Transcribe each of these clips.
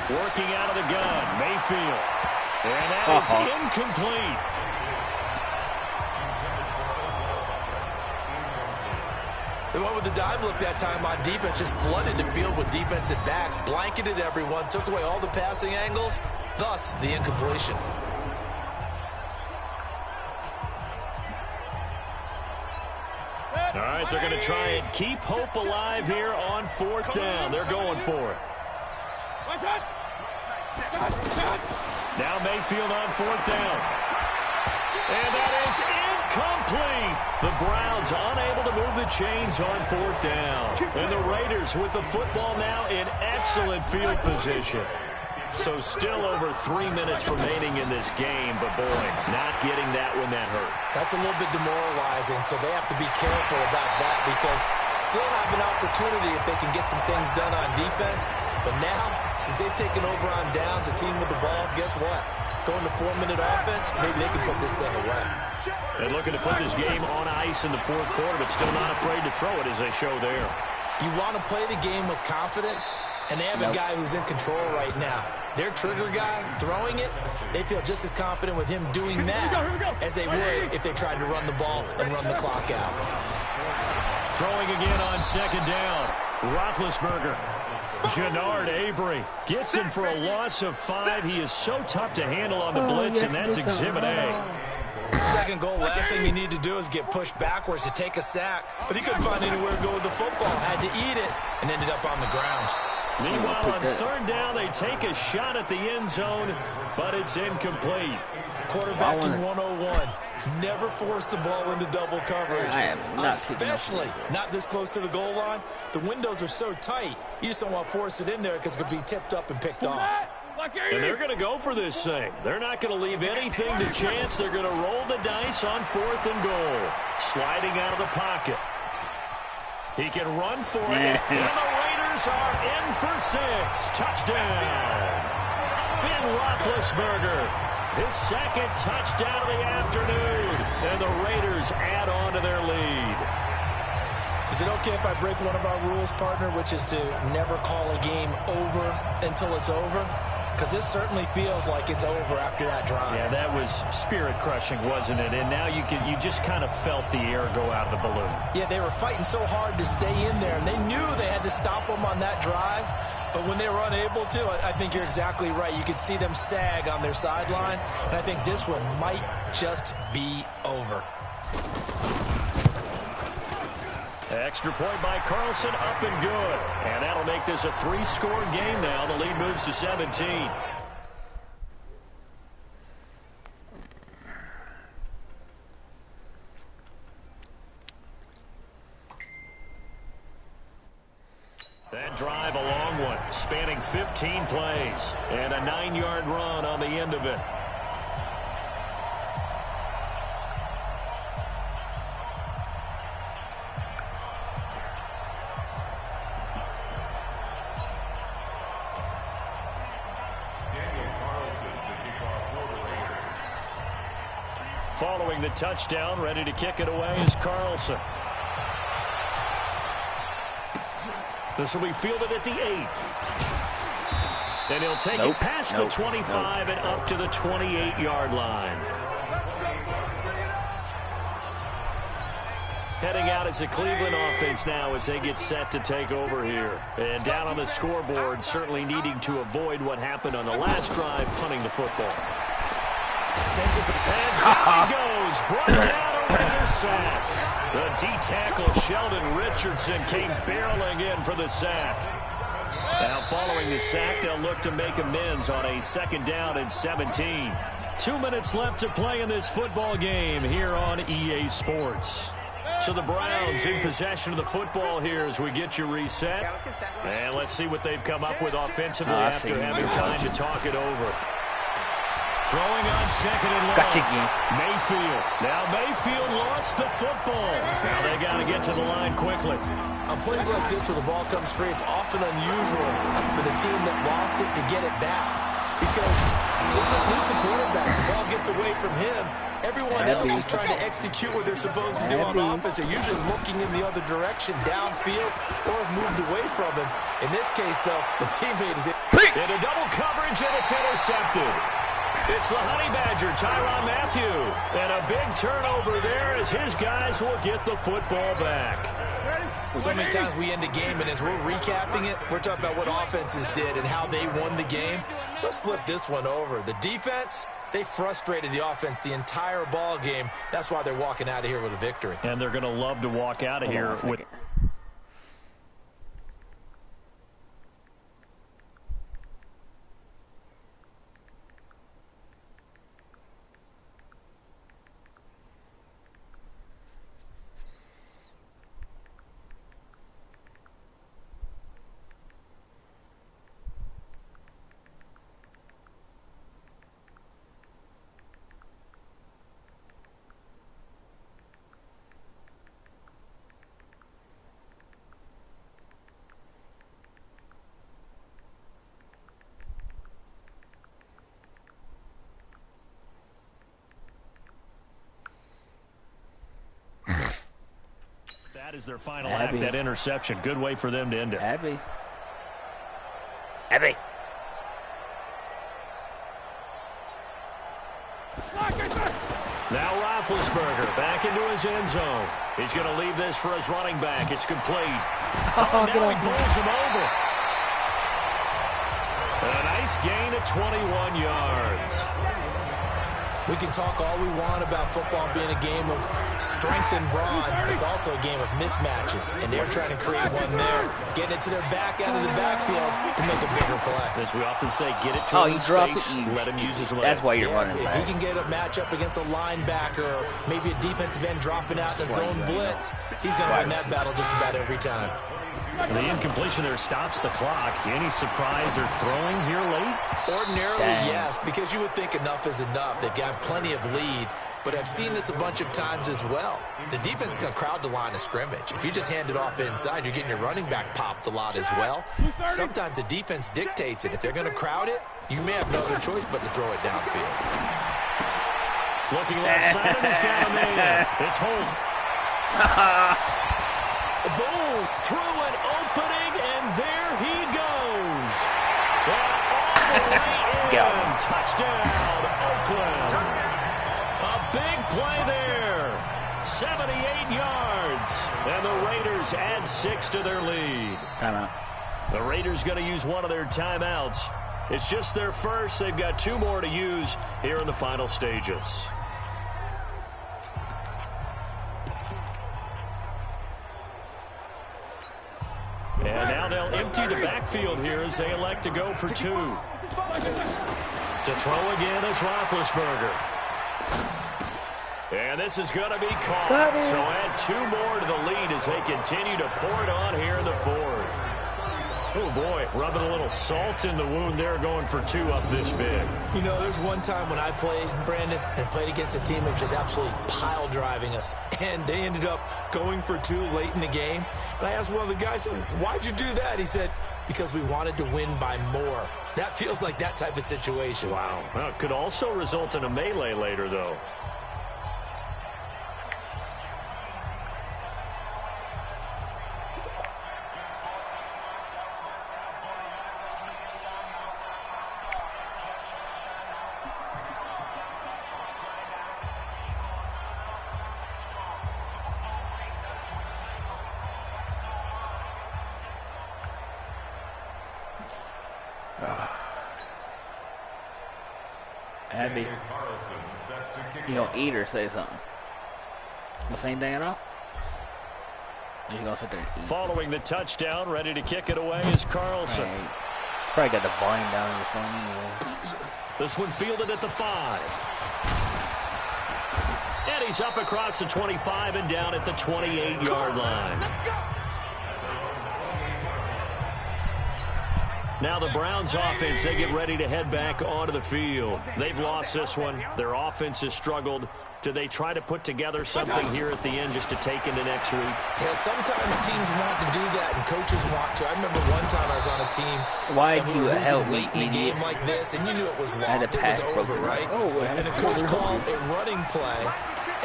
Working out of the gun, Mayfield. And that is incomplete. They went with the dive look that time on defense, just flooded the field with defensive backs, blanketed everyone, took away all the passing angles, thus the incompletion. All right, they're going to try and keep hope alive here on 4th down. They're going for it. Now Mayfield on 4th down. And that is incomplete. The Browns unable to move the chains on 4th down. And the Raiders with the football now in excellent field position. So still over 3 minutes remaining in this game, but boy, not getting that when that hurt. That's a little bit demoralizing, so they have to be careful about that because still have an opportunity if they can get some things done on defense. But now, since they've taken over on downs, a team with the ball, guess what? Going to 4-minute offense, maybe they can put this thing away. They're looking to put this game on ice in the 4th quarter, but still not afraid to throw it as they show there. You want to play the game with confidence, and they have a guy who's in control right now. Their trigger guy throwing it, they feel just as confident with him doing that as they would if they tried to run the ball and run the clock out. Throwing again on 2nd down. Roethlisberger. Jannard Avery gets him for a loss of 5. He is so tough to handle on the blitz, and that's Exhibit A. Second goal, last thing you need to do is get pushed backwards to take a sack. But he couldn't find anywhere to go with the football. Had to eat it and ended up on the ground. Meanwhile, on 3rd down, they take a shot at the end zone, but it's incomplete. Quarterbacking 101. Never force the ball into double coverage, especially not this close to the goal line. The windows are so tight, you just don't want to force it in there because it could be tipped up and picked off. And they're going to go for this thing. They're not going to leave anything to chance. They're going to roll the dice on 4th and goal. Sliding out of the pocket. He can run for it, and the Raiders are in for 6. Touchdown. Ben Roethlisberger. His 2nd touchdown of the afternoon. And the Raiders add on to their lead. Is it okay if I break one of our rules, partner, which is to never call a game over until it's over? Because this certainly feels like it's over after that drive. Yeah, that was spirit-crushing, wasn't it? And now you just kind of felt the air go out of the balloon. Yeah, they were fighting so hard to stay in there, and they knew they had to stop them on that drive. But when they were unable to, I think you're exactly right. You could see them sag on their sideline, and I think this one might just be over. Extra point by Carlson, up and good. And that'll make this a 3-score game now. The lead moves to 17. That drive, a long one, spanning 15 plays, and a 9-yard run on the end of it. Following the touchdown, ready to kick it away is Carlson. This will be fielded at the 8. And he'll take it past the 25 and up to the 28-yard line. Heading out as the Cleveland offense now as they get set to take over here. And down on the scoreboard, certainly needing to avoid what happened on the last drive, punting the football. And down he goes, brought down over the sack. The D-tackle Sheldon Richardson came barreling in for the sack. Now following the sack, they'll look to make amends on a 2nd down and 17. 2 minutes left to play in this football game here on EA Sports. So the Browns in possession of the football here as we get you reset. And let's see what they've come up with offensively after having time to talk it over. Throwing on 2nd and long. Mayfield. Now Mayfield lost the football. Now they got to get to the line quickly. On plays like this where the ball comes free, it's often unusual for the team that lost it to get it back. because this is the quarterback. The ball gets away from him. Everyone else is trying to execute what they're supposed to do on offense. They're usually looking in the other direction, downfield, or have moved away from him. In this case, though, the teammate is into double coverage, and it's intercepted. It's the Honey Badger, Tyrann Mathieu. And a big turnover there as his guys will get the football back. So many times we end a game, and as we're recapping it, we're talking about what offenses did and how they won the game. Let's flip this one over. The defense, they frustrated the offense the entire ball game. That's why they're walking out of here with a victory. And they're going to love to walk out of here with... That is their final act, that interception. Good way for them to end it. Abby. Now Roethlisberger back into his end zone. He's going to leave this for his running back. It's complete. Now he pulls him over. A nice gain of 21 yards. We can talk all we want about football being a game of strength and brawn. It's also a game of mismatches, and they're trying to create one there, getting it to their back out of the backfield to make a bigger play. As we often say, get it to him in space, let him use his leg. That's why you're running back. If he can get a matchup against a linebacker or maybe a defensive end dropping out in a zone blitz, he's going to win that battle just about every time. The incompletion there stops the clock. Any surprise they're throwing here late? Ordinarily, yes, because you would think enough is enough. They've got plenty of lead, but I've seen this a bunch of times as well. The defense is going to crowd the line of scrimmage. If you just hand it off inside, you're getting your running back popped a lot as well. Sometimes the defense dictates it. If they're going to crowd it, you may have no other choice but to throw it downfield. Looking left side, and he's got a man. It's Holt. Boom, through an opening, and there he goes. All the way in. Touchdown, Oakland. A big play there. 78 yards. And the Raiders add 6 to their lead. Timeout. The Raiders going to use one of their timeouts. It's just their first. They've got 2 more to use here in the final stages. And now they'll empty the backfield here as they elect to go for 2. To throw again is Roethlisberger. And this is going to be caught. So add 2 more to the lead as they continue to pour it on here in the 4th. Oh, boy, rubbing a little salt in the wound there, going for 2 up this big. You know, there's one time when I played, Brandon, and played against a team that was just absolutely pile driving us, and they ended up going for 2 late in the game. And I asked one of the guys, why'd you do that? He said, because we wanted to win by more. That feels like that type of situation. Wow. Well, it could also result in a melee later, though. Abby, you gonna eat or say something? The same thing at all? Or you gonna sit there and eat? Following the touchdown, ready to kick it away is Carlson. Right. Probably got the volume down on your phone anyway. This one fielded at the 5. And he's up across the 25 and down at the 28-yard line. Now the Browns offense, they get ready to head back onto the field. They've lost this one. Their offense has struggled Do they try to put together something here at the end just to take into next week? Yeah, sometimes teams want to do that, and coaches want to. I remember one time I was on a team. Why and do you help me, late in a idiot? game like this, and you knew it was lost. It pass was over, broken. right? Oh, and the coach called a running play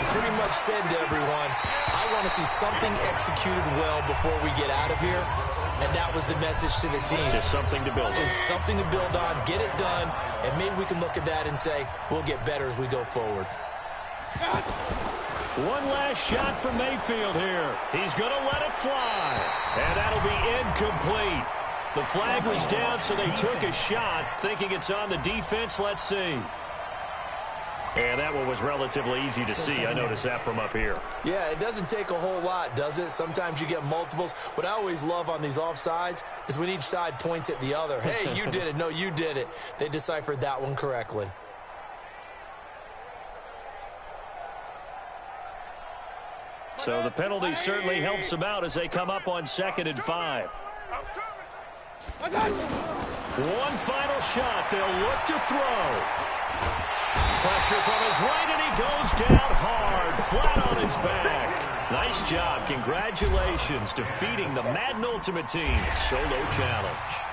and pretty much said to everyone, I want to see something executed well before we get out of here. And that was the message to the team. Just something to build on. Just something to build on, get it done, and maybe we can look at that and say, we'll get better as we go forward. One last shot for Mayfield here. He's going to let it fly. And that'll be incomplete. The flag was down, so they took a shot, thinking it's on the defense. Let's see. And that one was relatively easy to see. I noticed that from up here. Yeah, it doesn't take a whole lot, does it? Sometimes you get multiples. What I always love on these offsides is when each side points at the other. Hey, you did it. No, you did it. They deciphered that one correctly. So the penalty certainly helps them out as they come up on 2nd and 5. One final shot. They'll look to throw. Pressure from his right, and he goes down hard, flat on his back. Nice job. Congratulations, defeating the Madden Ultimate Team solo challenge.